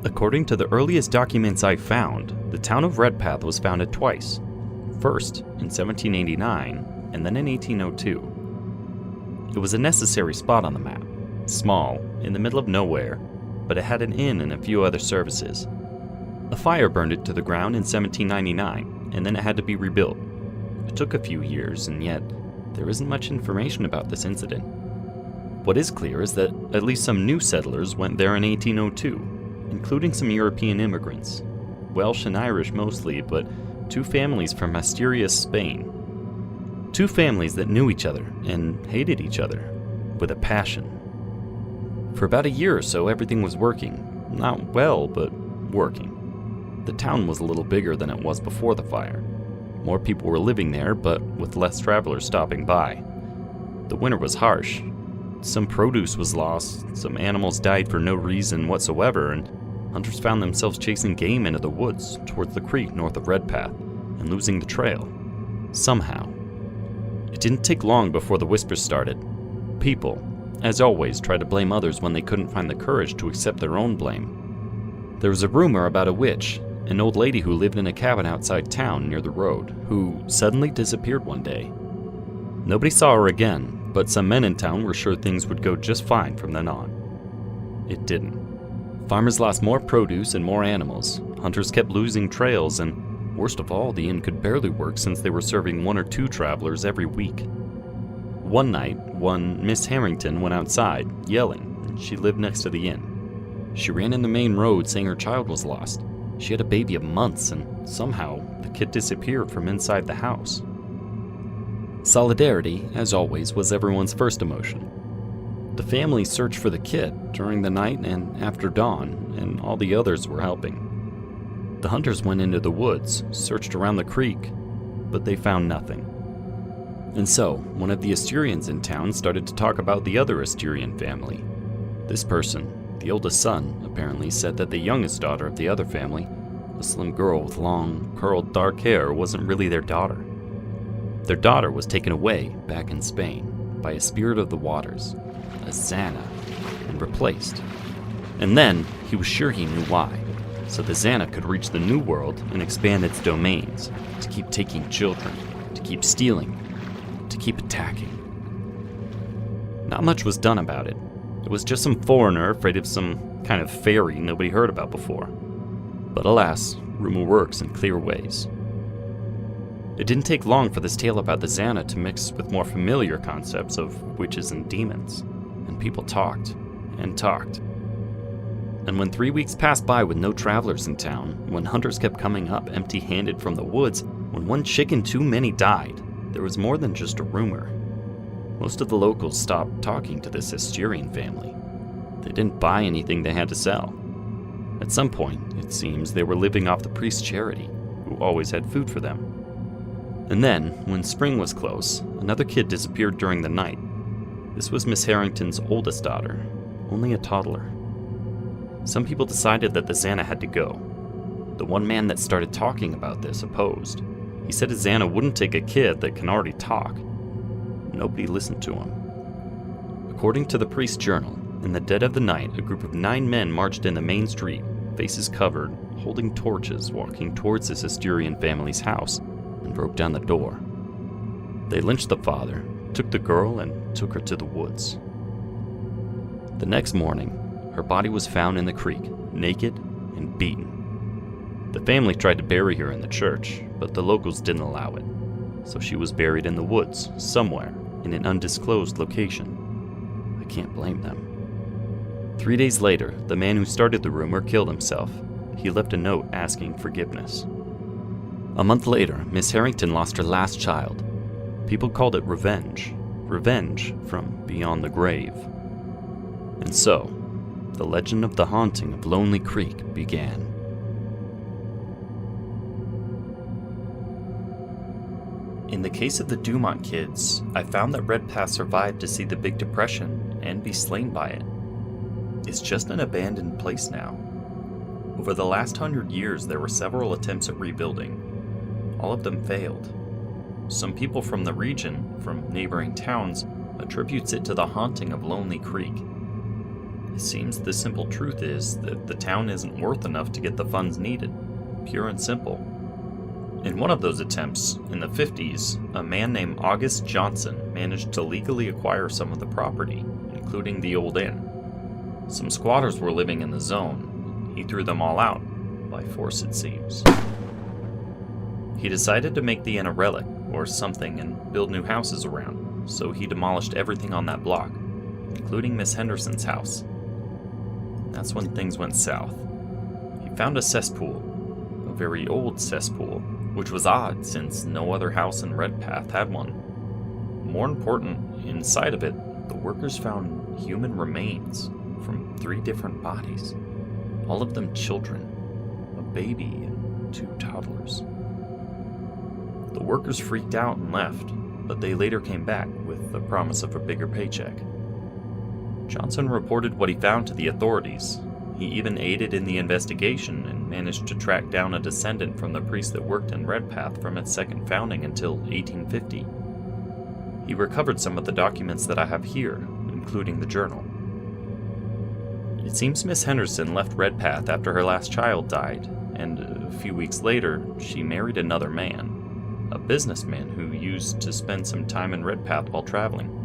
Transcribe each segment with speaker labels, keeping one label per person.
Speaker 1: According to the earliest documents I found, the town of Redpath was founded twice. First, in 1789, and then in 1802. It was a necessary spot on the map. Small, in the middle of nowhere, but it had an inn and a few other services. A fire burned it to the ground in 1799, and then it had to be rebuilt. It took a few years, and yet there isn't much information about this incident. What is clear is that at least some new settlers went there in 1802, including some European immigrants, Welsh and Irish mostly, but two families from Asturias, Spain. Two families that knew each other and hated each other with a passion. For about a year or so, everything was working. Not well, but working. The town was a little bigger than it was before the fire. More people were living there, but with less travelers stopping by. The winter was harsh. Some produce was lost, some animals died for no reason whatsoever, and hunters found themselves chasing game into the woods towards the creek north of Redpath and losing the trail. Somehow. It didn't take long before the whispers started. People, as always, tried to blame others when they couldn't find the courage to accept their own blame. There was a rumor about a witch, an old lady who lived in a cabin outside town near the road, who suddenly disappeared one day. Nobody saw her again, but some men in town were sure things would go just fine from then on. It didn't. Farmers lost more produce and more animals. Hunters kept losing trails, and worst of all, the inn could barely work since they were serving one or two travelers every week. One night, one Miss Harrington went outside, yelling, and she lived next to the inn. She ran in the main road saying her child was lost. She had a baby of months, and somehow the kid disappeared from inside the house. Solidarity, as always, was everyone's first emotion. The family searched for the kid during the night and after dawn, and all the others were helping. The hunters went into the woods, searched around the creek, but they found nothing. And so, one of the Asturians in town started to talk about the other Asturian family. This person, the oldest son, apparently said that the youngest daughter of the other family, a slim girl with long, curled dark hair, wasn't really their daughter. Their daughter was taken away, back in Spain, by a spirit of the waters, a Zana, and replaced. And then, he was sure he knew why. So the Zana could reach the New World and expand its domains, to keep taking children, to keep stealing, to keep attacking. Not much was done about it. It was just some foreigner afraid of some kind of fairy nobody heard about before. But alas, rumor works in clear ways. It didn't take long for this tale about the Zana to mix with more familiar concepts of witches and demons, and people talked and talked. And when 3 weeks passed by with no travelers in town, when hunters kept coming up empty-handed from the woods, when one chicken too many died, there was more than just a rumor. Most of the locals stopped talking to this Asturian family. They didn't buy anything they had to sell. At some point, it seems, they were living off the priest's charity, who always had food for them. And then, when spring was close, another kid disappeared during the night. This was Miss Harrington's oldest daughter, only a toddler. Some people decided that the Zana had to go. The one man that started talking about this opposed. He said a Zana wouldn't take a kid that can already talk. Nobody listened to him. According to the priest's journal, in the dead of the night, a group of 9 men marched in the main street, faces covered, holding torches, walking towards this Asturian family's house, and broke down the door. They lynched the father, took the girl, and took her to the woods. The next morning, her body was found in the creek, naked and beaten. The family tried to bury her in the church, but the locals didn't allow it, so she was buried in the woods, somewhere, in an undisclosed location. I can't blame them. 3 days later, the man who started the rumor killed himself. He left a note asking forgiveness. A month later, Miss Harrington lost her last child. People called it revenge. Revenge from beyond the grave. And so, the legend of the haunting of Lonely Creek began. In the case of the Dumont kids, I found that Redpath survived to see the Big Depression and be slain by it. It's just an abandoned place now. Over the last 100 years, there were several attempts at rebuilding. All of them failed. Some people from the region, from neighboring towns, attributes it to the haunting of Lonely Creek. It seems the simple truth is that the town isn't worth enough to get the funds needed. Pure and simple. In one of those attempts, in the 50s, a man named August Johnson managed to legally acquire some of the property, including the old inn. Some squatters were living in the zone. He threw them all out, by force it seems. He decided to make the inn a relic, or something, and build new houses around, so he demolished everything on that block, including Miss Henderson's house. That's when things went south. He found a cesspool, a very old cesspool, which was odd since no other house in Redpath had one. More important, inside of it, the workers found human remains from 3 different bodies, all of them children, a baby and 2 toddlers. The workers freaked out and left, but they later came back with the promise of a bigger paycheck. Johnson reported what he found to the authorities. He even aided in the investigation and managed to track down a descendant from the priest that worked in Redpath from its second founding until 1850. He recovered some of the documents that I have here, including the journal. It seems Miss Henderson left Redpath after her last child died, and a few weeks later, she married another man, a businessman who used to spend some time in Redpath while traveling.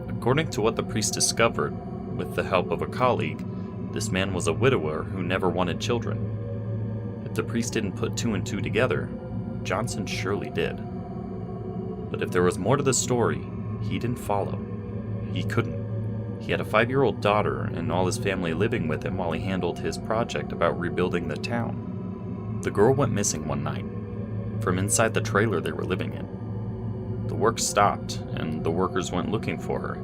Speaker 1: According to what the priest discovered, with the help of a colleague, this man was a widower who never wanted children. If the priest didn't put 2 and 2 together, Johnson surely did. But if there was more to the story, he didn't follow. He couldn't. He had a 5-year-old daughter and all his family living with him while he handled his project about rebuilding the town. The girl went missing one night, from inside the trailer they were living in. The work stopped, and the workers went looking for her.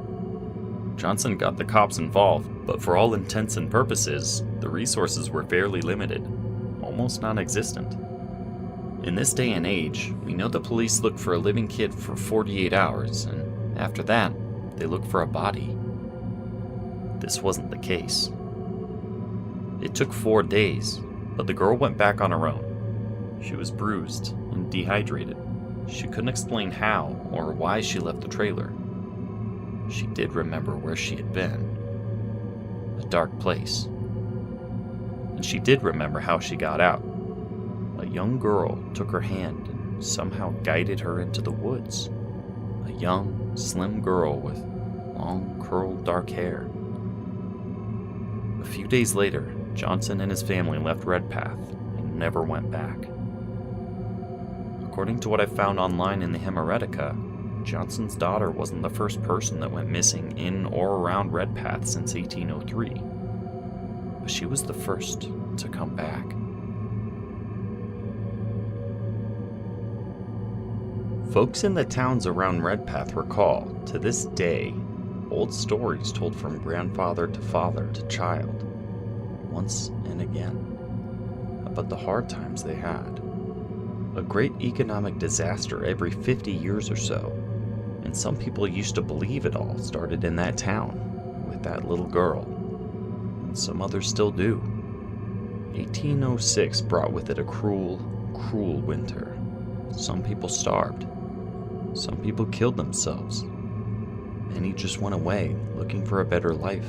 Speaker 1: Johnson got the cops involved, but for all intents and purposes, the resources were fairly limited, almost non-existent. In this day and age, we know the police look for a living kid for 48 hours, and after that, they look for a body. This wasn't the case. It took 4 days, but the girl went back on her own. She was bruised and dehydrated. She couldn't explain how or why she left the trailer. She did remember where she had been. A dark place. And she did remember how she got out. A young girl took her hand and somehow guided her into the woods. A young, slim girl with long, curled dark hair. A few days later, Johnson and his family left Redpath and never went back. According to what I found online in the Hemeretica, Johnson's daughter wasn't the first person that went missing in or around Redpath since 1803, but she was the first to come back. Folks in the towns around Redpath recall, to this day, old stories told from grandfather to father to child, once and again, about the hard times they had. A great economic disaster every 50 years or so, and some people used to believe it all started in that town, with that little girl, and some others still do. 1806 brought with it a cruel, cruel winter. Some people starved. Some people killed themselves. Many just went away, looking for a better life.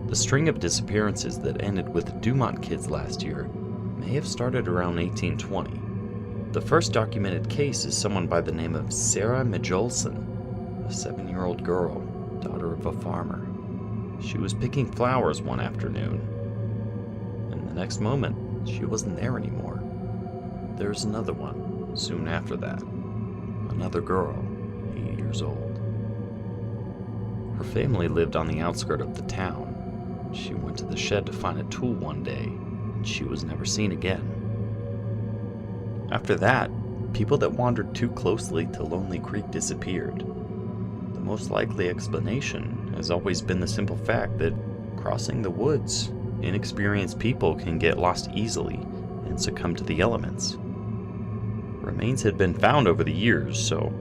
Speaker 1: The string of disappearances that ended with the Dumont kids last year may have started around 1820. The first documented case is someone by the name of Sarah Majolson, a 7-year-old girl, daughter of a farmer. She was picking flowers one afternoon, and the next moment, she wasn't there anymore. There's another one, soon after that. Another girl, 8 years old. Her family lived on the outskirts of the town. She went to the shed to find a tool one day, and she was never seen again. After that, people that wandered too closely to Lonely Creek disappeared. The most likely explanation has always been the simple fact that crossing the woods, inexperienced people can get lost easily and succumb to the elements. Remains had been found over the years, so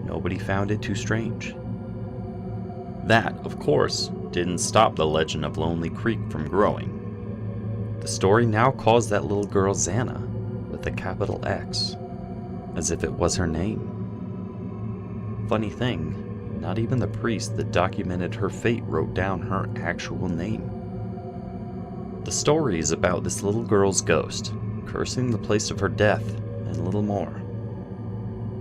Speaker 1: nobody found it too strange. That, of course, didn't stop the legend of Lonely Creek from growing. The story now calls that little girl Xana, with a capital X, as if it was her name. Funny thing, Not even the priest that documented her fate wrote down her actual name. The story is about this little girl's ghost, cursing the place of her death, and little more.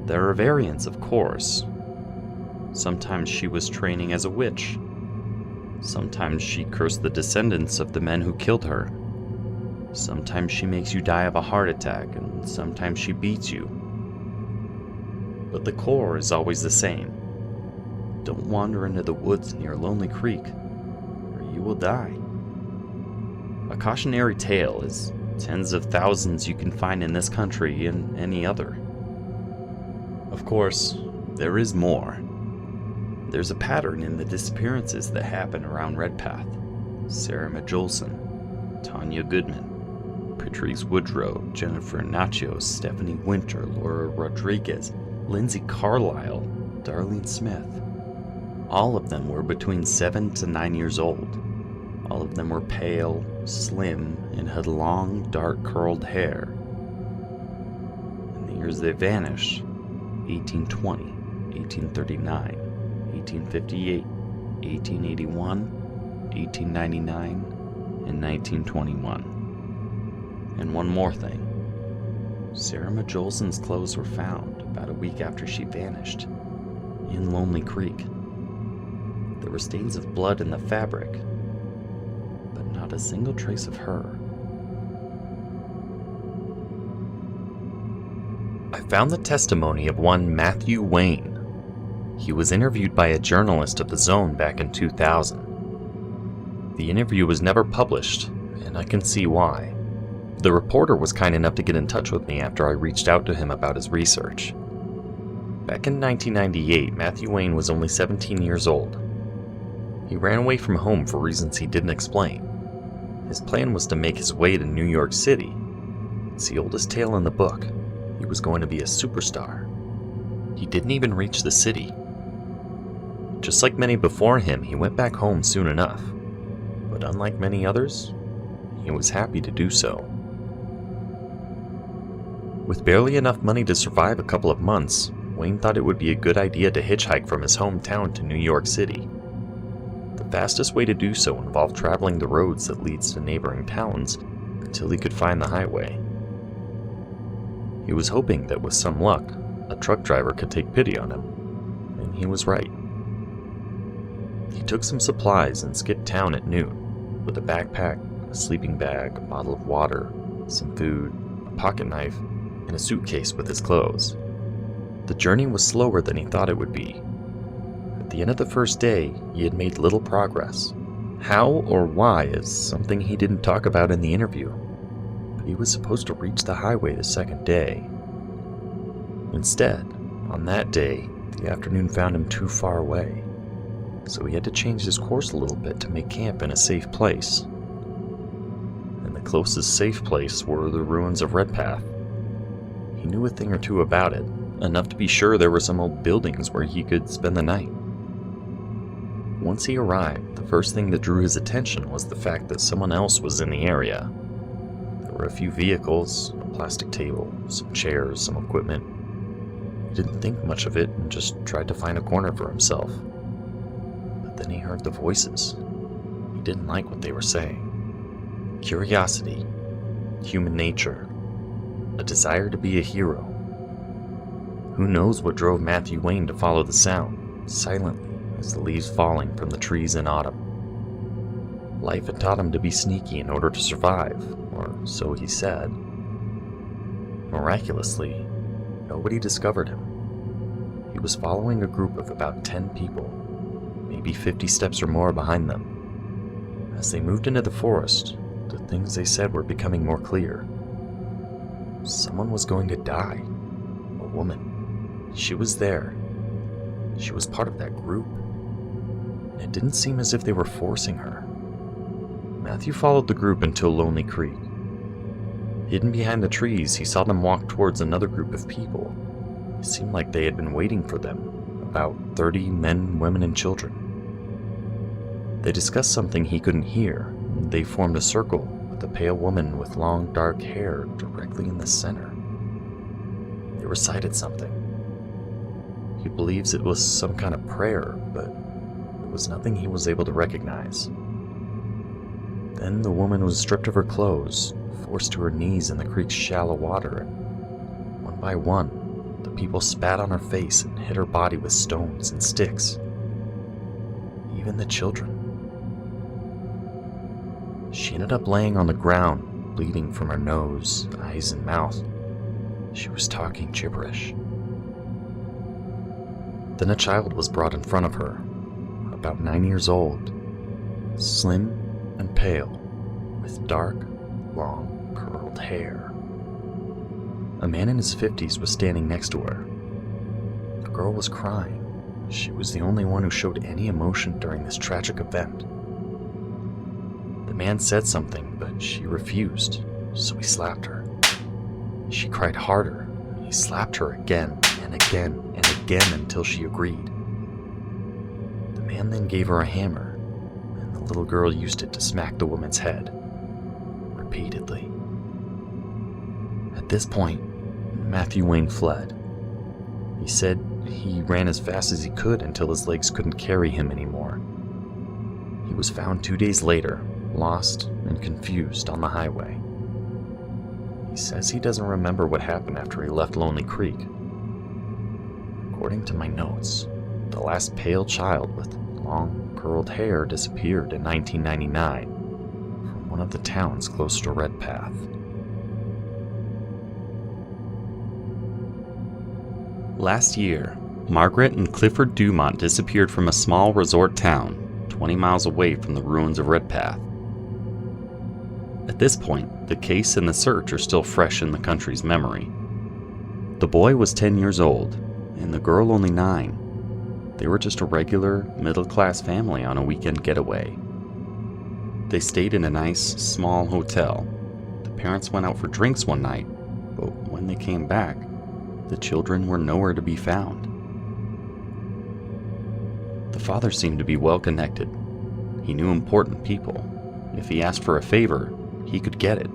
Speaker 1: There are variants, of course. Sometimes she was training as a witch. Sometimes she cursed the descendants of the men who killed her. Sometimes she makes you die of a heart attack, and sometimes she beats you. But the core is always the same. Don't wander into the woods near Lonely Creek, or you will die. A cautionary tale is tens of thousands you can find in this country and any other. Of course, there is more. There's a pattern in the disappearances that happen around Redpath. Sarah Majolson, Tanya Goodman, Patrice Woodrow, Jennifer Nachos, Stephanie Winter, Laura Rodriguez, Lindsay Carlisle, Darlene Smith. All of them were between 7 to 9 years old. All of them were pale, slim, and had long, dark curled hair. In the years they vanished, 1820, 1839, 1858, 1881, 1899, and 1921. And one more thing. Sarah Majolson's clothes were found about a week after she vanished, in Lonely Creek. There were stains of blood in the fabric, but not a single trace of her. I found the testimony of one Matthew Wayne. He was interviewed by a journalist of The Zone back in 2000. The interview was never published, and I can see why. The reporter was kind enough to get in touch with me after I reached out to him about his research. Back in 1998, Matthew Wayne was only 17 years old. He ran away from home for reasons he didn't explain. His plan was to make his way to New York City. It's the oldest tale in the book. He was going to be a superstar. He didn't even reach the city. Just like many before him, he went back home soon enough. But unlike many others, he was happy to do so. With barely enough money to survive a couple of months, Wayne thought it would be a good idea to hitchhike from his hometown to New York City. The fastest way to do so involved traveling the roads that leads to neighboring towns until he could find the highway. He was hoping that with some luck, a truck driver could take pity on him, and he was right. He took some supplies and skipped town at noon, with a backpack, a sleeping bag, a bottle of water, some food, a pocket knife, and a suitcase with his clothes. The journey was slower than he thought it would be. At the end of the first day, he had made little progress. How or why is something he didn't talk about in the interview, but he was supposed to reach the highway the second day. Instead, on that day, the afternoon found him too far away, so he had to change his course a little bit to make camp in a safe place. And the closest safe place were the ruins of Redpath. He knew a thing or two about it, enough to be sure there were some old buildings where he could spend the night. Once he arrived, the first thing that drew his attention was the fact that someone else was in the area. There were a few vehicles, a plastic table, some chairs, some equipment. He didn't think much of it and just tried to find a corner for himself. But then he heard the voices. He didn't like what they were saying. Curiosity, human nature, a desire to be a hero. Who knows what drove Matthew Wayne to follow the sound, silently as the leaves falling from the trees in autumn. Life had taught him to be sneaky in order to survive, or so he said. Miraculously, nobody discovered him. He was following a group of about 10 people, maybe 50 steps or more behind them. As they moved into the forest, the things they said were becoming more clear. Someone was going to die. A woman. She was there. She was part of that group. And it didn't seem as if they were forcing her. Matthew followed the group until Lonely Creek. Hidden behind the trees, he saw them walk towards another group of people. It seemed like they had been waiting for them, about 30 men, women, and children. They discussed something he couldn't hear, and they formed a circle with a pale woman with long dark hair directly in the center. They recited something.
Speaker 2: He believes it was some kind of prayer, but it was nothing he was able to recognize. Then the woman was stripped of her clothes, forced to her knees in the creek's shallow water, and one by one, the people spat on her face and hit her body with stones and sticks. Even the children. She ended up laying on the ground, bleeding from her nose, eyes, and mouth. She was talking gibberish. Then a child was brought in front of her, about 9 years old, slim and pale, with dark, long, curled hair. A man in his 50s was standing next to her. The girl was crying. She was the only one who showed any emotion during this tragic event. The man said something, but she refused, so he slapped her. She cried harder. He slapped her again and again and again until she agreed. The man then gave her a hammer, and the little girl used it to smack the woman's head, repeatedly. At this point, Matthew Wayne fled. He said he ran as fast as he could until his legs couldn't carry him anymore. He was found 2 days later, lost and confused on the highway. He says he doesn't remember what happened after he left Lonely Creek. According to my notes, the last pale child with long, curled hair disappeared in 1999 from one of the towns close to Redpath.
Speaker 1: Last year, Margaret and Clifford Dumont disappeared from a small resort town 20 miles away from the ruins of Redpath. At this point, the case and the search are still fresh in the country's memory. The boy was 10 years old, and the girl only 9. They were just a regular, middle-class family on a weekend getaway. They stayed in a nice, small hotel. The parents went out for drinks one night, but when they came back, the children were nowhere to be found. The father seemed to be well connected. He knew important people. If he asked for a favor, he could get it.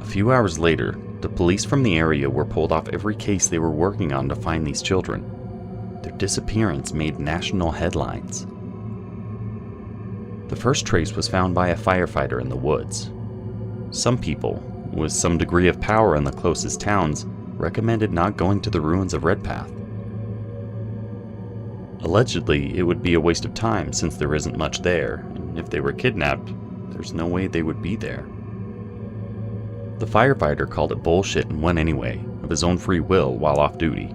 Speaker 1: A few hours later, the police from the area were pulled off every case they were working on to find these children. Their disappearance made national headlines. The first trace was found by a firefighter in the woods. Some people, with some degree of power in the closest towns, recommended not going to the ruins of Redpath. Allegedly, it would be a waste of time since there isn't much there, and if they were kidnapped, there's no way they would be there. The firefighter called it bullshit and went anyway, of his own free will while off duty.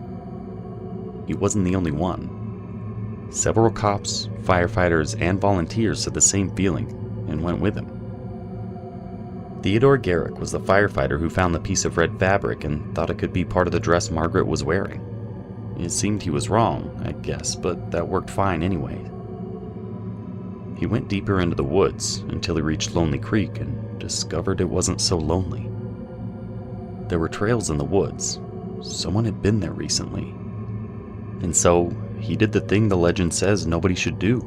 Speaker 1: He wasn't the only one. Several cops, firefighters, and volunteers had the same feeling and went with him. Theodore Garrick was the firefighter who found the piece of red fabric and thought it could be part of the dress Margaret was wearing. It seemed he was wrong, I guess, but that worked fine anyway. He went deeper into the woods until he reached Lonely Creek and discovered it wasn't so lonely. There were trails in the woods. Someone had been there recently. And so, he did the thing the legend says nobody should do.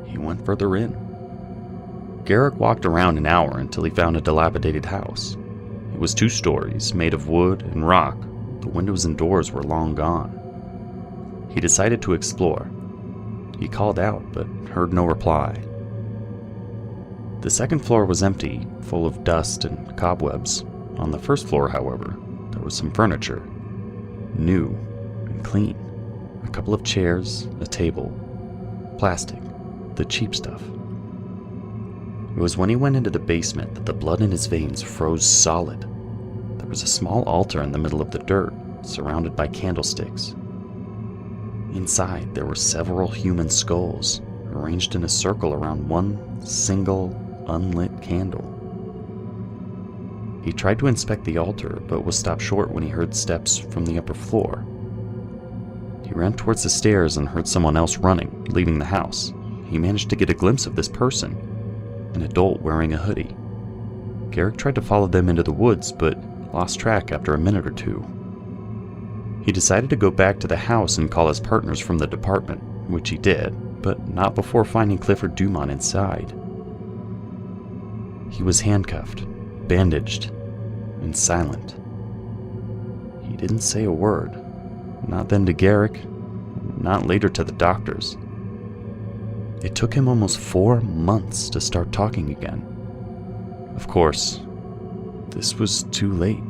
Speaker 1: He went further in. Garrick walked around an hour until he found a dilapidated house. It was 2 stories, made of wood and rock. The windows and doors were long gone. He decided to explore. He called out, but heard no reply. The second floor was empty, full of dust and cobwebs. On the first floor, however, there was some furniture. New and clean. A couple of chairs, a table, plastic, the cheap stuff. It was when he went into the basement that the blood in his veins froze solid. There was a small altar in the middle of the dirt, surrounded by candlesticks. Inside, there were several human skulls, arranged in a circle around one single, unlit candle. He tried to inspect the altar, but was stopped short when he heard steps from the upper floor. He ran towards the stairs and heard someone else running, leaving the house. He managed to get a glimpse of this person, an adult wearing a hoodie. Garrick tried to follow them into the woods, but lost track after a minute or two. He decided to go back to the house and call his partners from the department, which he did, but not before finding Clifford Dumont inside. He was handcuffed, bandaged, and silent. He didn't say a word, not then to Garrick,
Speaker 2: not later to the doctors. It took him almost 4 months to start talking again. Of course, this was too late.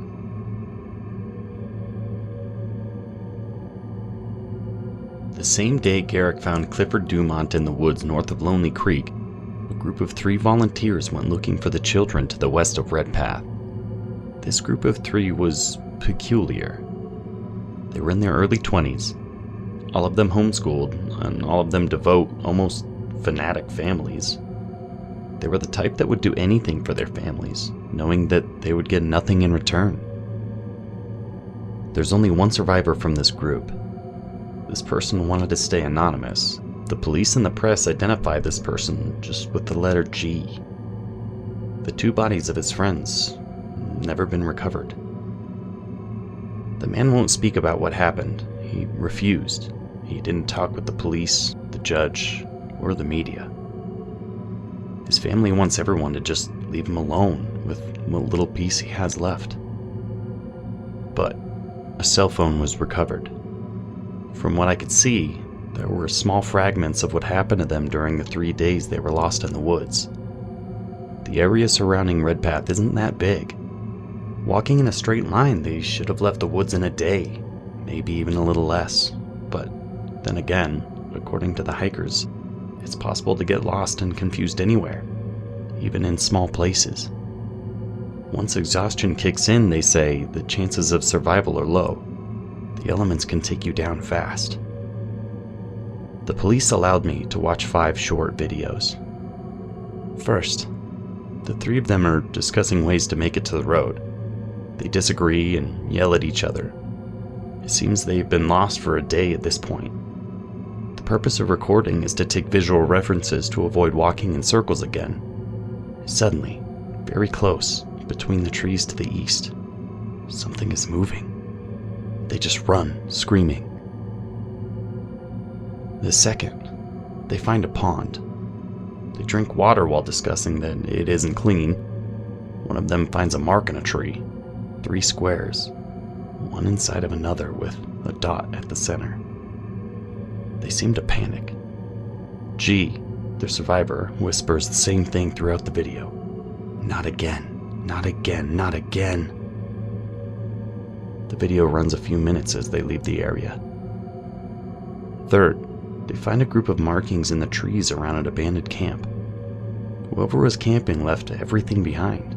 Speaker 2: The same day Garrick found Clifford Dumont in the woods north of Lonely Creek, a group of 3 volunteers went looking for the children to the west of Red Path. This group of 3 was peculiar. They were in their early 20s, all of them homeschooled, and all of them devout, almost fanatic families. They were the type that would do anything for their families, knowing that they would get nothing in return. There's only one survivor from this group. This person wanted to stay anonymous. The police and the press identified this person just with the letter G. The 2 bodies of his friends never been recovered. The man won't speak about what happened. He refused. He didn't talk with the police, the judge, or the media. His family wants everyone to just leave him alone with what little peace he has left. But a cell phone was recovered. From what I could see, there were small fragments of what happened to them during the 3 days they were lost in the woods. The area surrounding Red Path isn't that big. Walking in a straight line, they should have left the woods in a day, maybe even a little less. But then again, according to the hikers, it's possible to get lost and confused anywhere, even in small places. Once exhaustion kicks in, they say, the chances of survival are low. The elements can take you down fast. The police allowed me to watch 5 short videos. First, the 3 of them are discussing ways to make it to the road. They disagree and yell at each other. It seems they've been lost for a day at this point. The purpose of recording is to take visual references to avoid walking in circles again. Suddenly, very close, between the trees to the east, something is moving. They just run, screaming. The second, they find a pond. They drink water while discussing that it isn't clean. One of them finds a mark in a tree, 3 squares, one inside of another with a dot at the center. They seem to panic. G, their survivor, whispers the same thing throughout the video. Not again, not again, not again. The video runs a few minutes as they leave the area. Third, they find a group of markings in the trees around an abandoned camp. Whoever was camping left everything behind.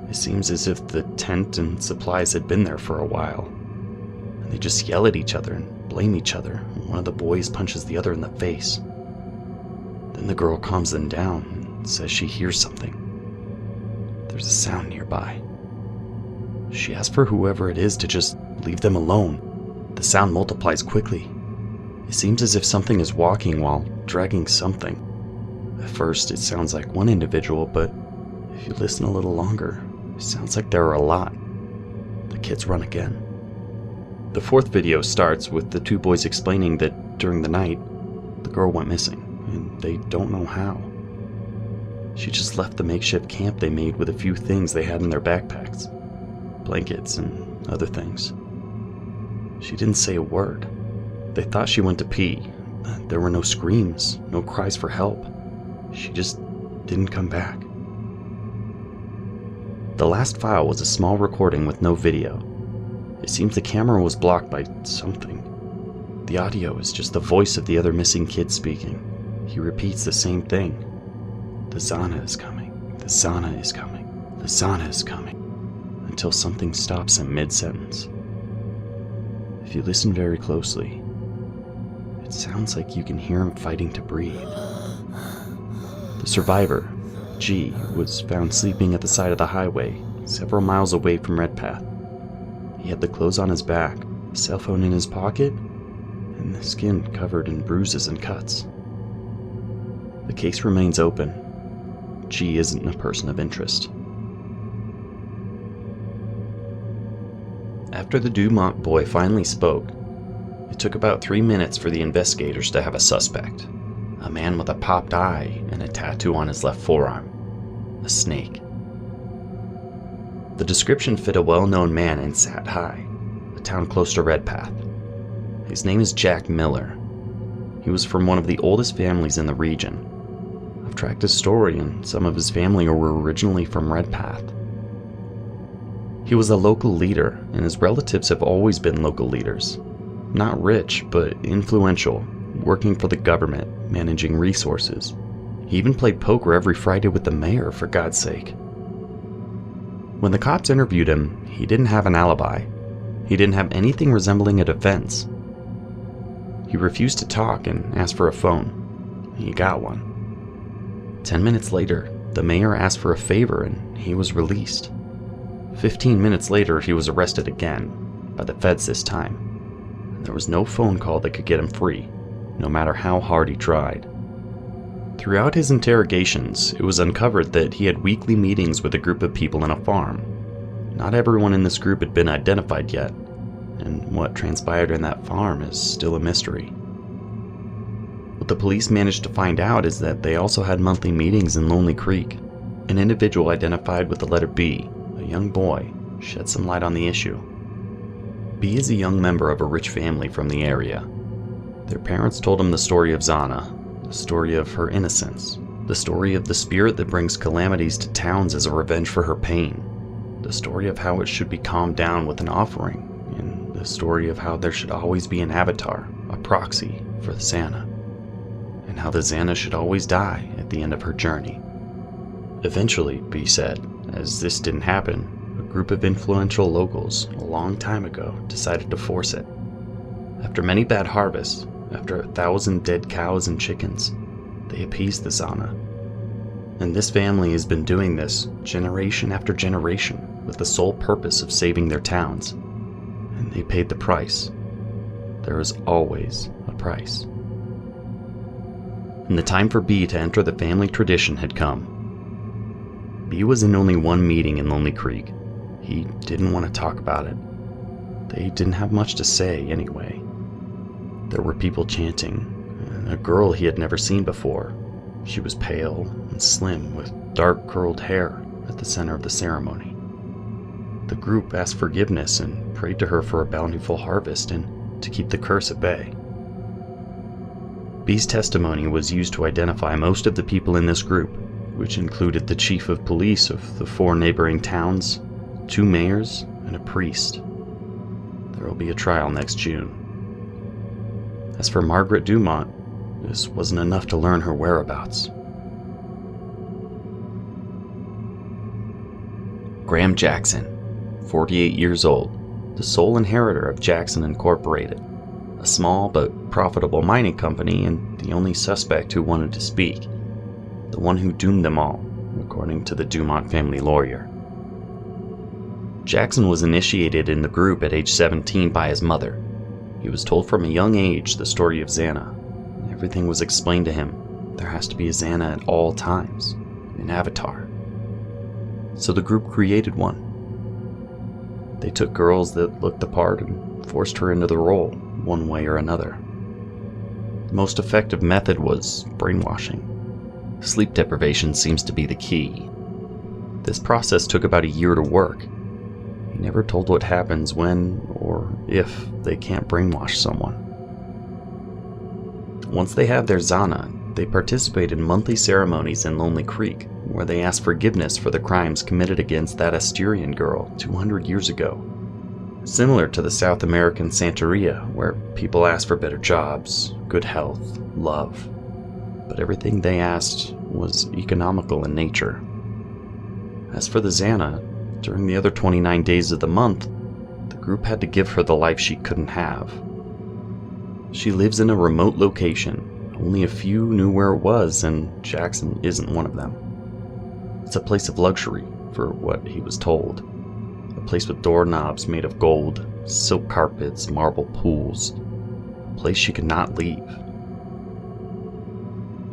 Speaker 2: It seems as if the tent and supplies had been there for a while. And they just yell at each other and blame each other. One of the boys punches the other in the face. Then the girl calms them down and says she hears something. There's a sound nearby. She asks for whoever it is to just leave them alone. The sound multiplies quickly. It seems as if something is walking while dragging something. At first, it sounds like one individual, but if you listen a little longer, it sounds like there are a lot. The kids run again. The 4th video starts with the 2 boys explaining that during the night, the girl went missing, and they don't know how. She just left the makeshift camp they made with a few things they had in their backpacks, blankets and other things. She didn't say a word. They thought she went to pee. There were no screams, no cries for help. She just didn't come back. The last file was a small recording with no video. It seems the camera was blocked by something. The audio is just the voice of the other missing kid speaking. He repeats the same thing. The Zana is coming. The Zana is coming. The Zana is coming. Until something stops him mid-sentence. If you listen very closely, it sounds like you can hear him fighting to breathe. The survivor, G, was found sleeping at the side of the highway, several miles away from Red Path. He had the clothes on his back, a cell phone in his pocket, and the skin covered in bruises and cuts. The case remains open. G isn't a person of interest. After the Dumont boy finally spoke, it took about 3 minutes for the investigators to have a suspect. A man with a popped eye and a tattoo on his left forearm. A snake. The description fit a well-known man in Sat High, a town close to Red Path.
Speaker 1: His name is Jack Miller. He was from one of the oldest families in the region. I've tracked his story, and some of his family were originally from Redpath. He was a local leader, and his relatives have always been local leaders. Not rich, but influential, working for the government, managing resources. He even played poker every Friday with the mayor, for God's sake. When the cops interviewed him, he didn't have an alibi. He didn't have anything resembling a defense. He refused to talk and asked for a phone. He got one. 10 minutes later, the mayor asked for a favor and he was released. 15 minutes later, he was arrested again, by the feds this time. There was no phone call that could get him free, no matter how hard he tried. Throughout his interrogations, it was uncovered that he had weekly meetings with a group of people in a farm. Not everyone in this group had been identified yet, and what transpired in that farm is still a mystery. What the police managed to find out is that they also had monthly meetings in Lonely Creek. An individual identified with the letter B, a young boy, shed some light on the issue. B is a young member of a rich family from the area. Their parents told him the story of Zana, the story of her innocence, the story of the spirit that brings calamities to towns as a revenge for her pain, the story of how it should be calmed down with an offering, and the story of how there should always be an avatar, a proxy, for the Zana, and how the Zana should always die at the end of her journey. Eventually, B said, as this didn't happen, a group of influential locals a long time ago decided to force it. After many bad harvests, after 1,000 dead cows and chickens, they appeased the Zana. And this family has been doing this generation after generation with the sole purpose of saving their towns. And they paid the price. There is always a price. And the time for B to enter the family tradition had come. B was in only one meeting in Lonely Creek. He didn't want to talk about it. They didn't have much to say anyway. There were people chanting, and a girl he had never seen before. She was pale and slim with dark curled hair at the center of the ceremony. The group asked forgiveness and prayed to her for a bountiful harvest and to keep the curse at bay. B's testimony was used to identify most of the people in this group, which included the chief of police of the 4 neighboring towns, 2 mayors, and a priest. There will be a trial next June. As for Margaret Dumont, this wasn't enough to learn her whereabouts. Graham Jackson, 48 years old, the sole inheritor of Jackson Incorporated, a small but profitable mining company and the only suspect who wanted to speak, the one who doomed them all, according to the Dumont family lawyer. Jackson was initiated in the group at age 17 by his mother. He was told from a young age the story of Zana. Everything was explained to him. There has to be a Zana at all times, an avatar. So the group created one. They took girls that looked the part and forced her into the role, one way or another. The most effective method was brainwashing. Sleep deprivation seems to be the key. This process took about a year to work. He never told what happens when or if they can't brainwash someone. Once they have their Zana, they participate in monthly ceremonies in Lonely Creek, where they ask forgiveness for the crimes committed against that Asturian girl 200 years ago. Similar to the South American Santeria, where people ask for better jobs, good health, love. But everything they asked was economical in nature. As for the Zana, during the other 29 days of the month, the group had to give her the life she couldn't have. She lives in a remote location. Only a few knew where it was, and Jackson isn't one of them. It's a place of luxury, for what he was told. A place with doorknobs made of gold, silk carpets, marble pools. A place she could not leave.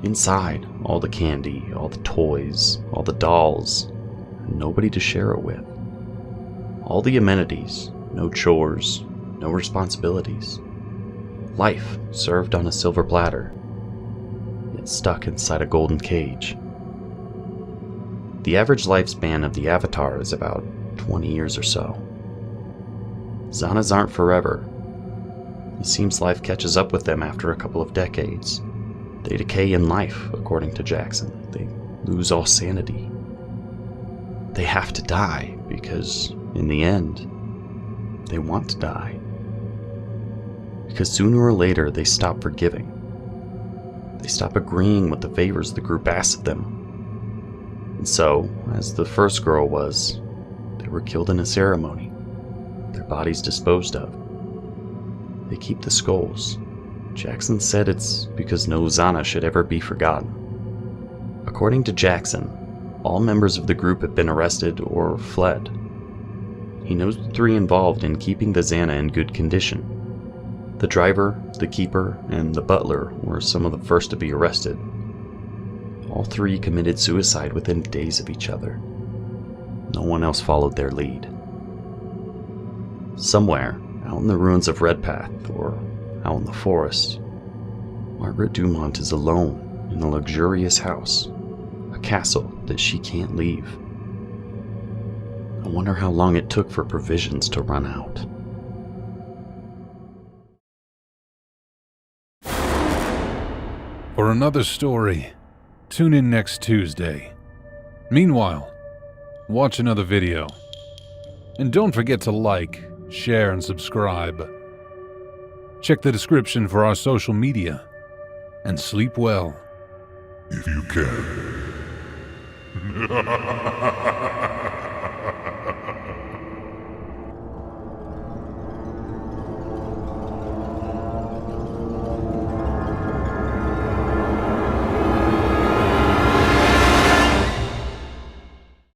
Speaker 1: Inside, all the candy, all the toys, all the dolls, and nobody to share it with. All the amenities, no chores, no responsibilities. Life served on a silver platter, yet stuck inside a golden cage. The average lifespan of the Avatar is about 20 years or so. Zanas aren't forever.
Speaker 2: It seems life catches up with them after a couple of decades. They decay in life, according to Jackson. They lose all sanity. They have to die because, in the end, they want to die. Because sooner or later they stop forgiving. They stop agreeing with the favors the group asks of them. And so, as the first girl was, they were killed in a ceremony, their bodies disposed of. They keep the skulls. Jackson said it's because no Zana should ever be forgotten. According to Jackson, all members of the group have been arrested or fled. He knows the three involved in keeping the Zana in good condition. The driver, the keeper, and the butler were some of the first to be arrested. All three committed suicide within days of each other. No one else followed their lead. Somewhere, out in the ruins of Redpath, or out in the forest, Margaret Dumont is alone in a luxurious house, a castle that she can't leave. I wonder how long it took for provisions to run out.
Speaker 3: For another story, tune in next Tuesday. Meanwhile, watch another video. And don't forget to like, share, and subscribe. Check the description for our social media. And sleep well.
Speaker 4: If you can.